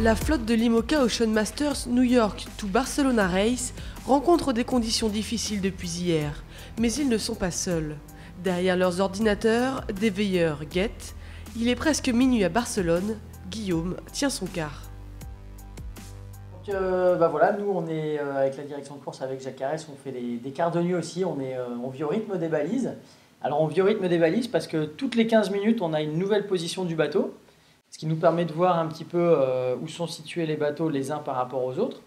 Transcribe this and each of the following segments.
La flotte de l'IMOCA Ocean Masters New York to Barcelona Race rencontre des conditions difficiles depuis hier, mais ils ne sont pas seuls. Derrière leurs ordinateurs, des veilleurs guettent. Il est presque minuit à Barcelone, Guillaume tient son quart. Donc voilà, nous on est avec la direction de course, avec Jacques Carès, on fait des quarts de nuit aussi, on vit au rythme des balises. Alors on vit au rythme des balises parce que toutes les 15 minutes on a une nouvelle position du bateau, ce qui nous permet de voir un petit peu où sont situés les bateaux les uns par rapport aux autres,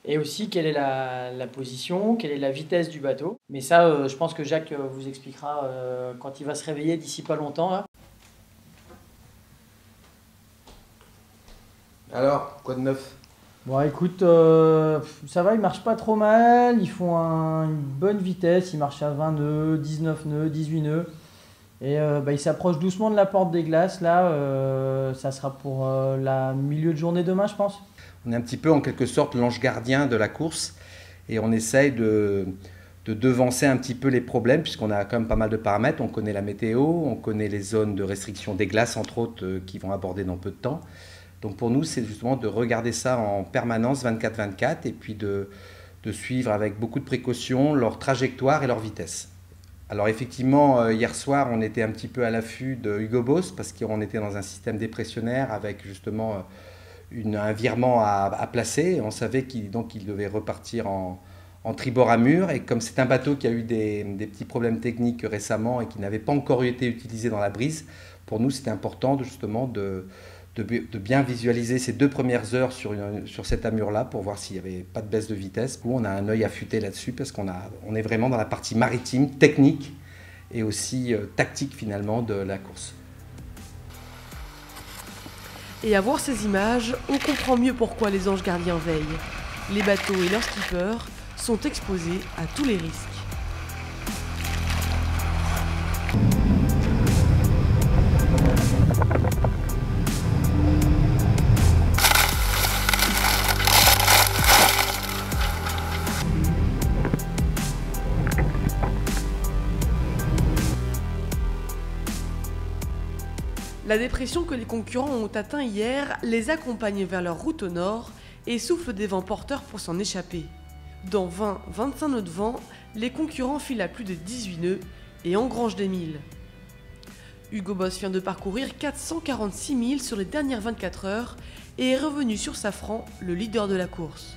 et aussi quelle est la position, quelle est la vitesse du bateau. Mais ça je pense que Jacques vous expliquera quand il va se réveiller d'ici pas longtemps. Là. Alors, quoi de neuf? Bon écoute, ça va, ils marchent pas trop mal, ils font une bonne vitesse, ils marchent à 20 nœuds, 19 nœuds, 18 nœuds. Et ils s'approchent doucement de la porte des glaces, là, ça sera pour la milieu de journée demain je pense. On est un petit peu en quelque sorte l'ange gardien de la course et on essaye de devancer un petit peu les problèmes puisqu'on a quand même pas mal de paramètres, on connaît la météo, on connaît les zones de restriction des glaces entre autres qui vont aborder dans peu de temps. Donc pour nous, c'est justement de regarder ça en permanence 24/24 et puis de suivre avec beaucoup de précautions leur trajectoire et leur vitesse. Alors effectivement, hier soir, on était un petit peu à l'affût de Hugo Boss parce qu'on était dans un système dépressionnaire avec justement un virement à placer. On savait qu'il devait repartir en tribord à mur et comme c'est un bateau qui a eu des petits problèmes techniques récemment et qui n'avait pas encore été utilisé dans la brise, pour nous c'était important justement de bien visualiser ces 2 premières heures sur cette amure-là pour voir s'il n'y avait pas de baisse de vitesse. On a un œil affûté là-dessus parce qu'on est vraiment dans la partie maritime, technique et aussi tactique finalement de la course. Et à voir ces images, on comprend mieux pourquoi les anges gardiens veillent. Les bateaux et leurs skippers sont exposés à tous les risques. La dépression que les concurrents ont atteint hier les accompagne vers leur route au nord et souffle des vents porteurs pour s'en échapper. Dans 20-25 nœuds de vent, les concurrents filent à plus de 18 nœuds et engrangent des milles. Hugo Boss vient de parcourir 446 milles sur les dernières 24 heures et est revenu sur Safran, le leader de la course.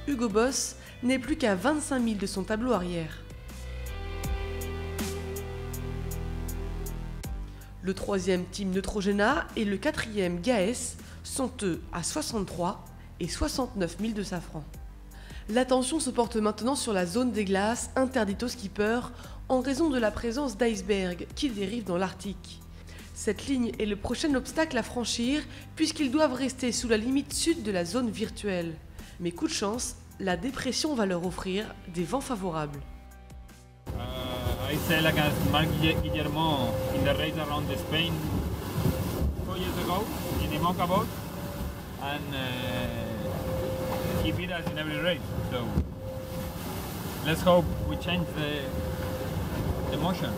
Hugo Boss n'est plus qu'à 25 milles de son tableau arrière. Le 3e Team Neutrogena et le 4e Gaes sont eux à 63 et 69 milles de Safran. L'attention se porte maintenant sur la zone des glaces interdite aux skippers en raison de la présence d'icebergs qui dérivent dans l'Arctique. Cette ligne est le prochain obstacle à franchir puisqu'ils doivent rester sous la limite sud de la zone virtuelle. Mais coup de chance, la dépression va leur offrir des vents favorables. I sailed against Marc Guillermo in the race around Spain 4 years ago in the IMOCA boat, and he beat us in every race. So let's hope we change the motion.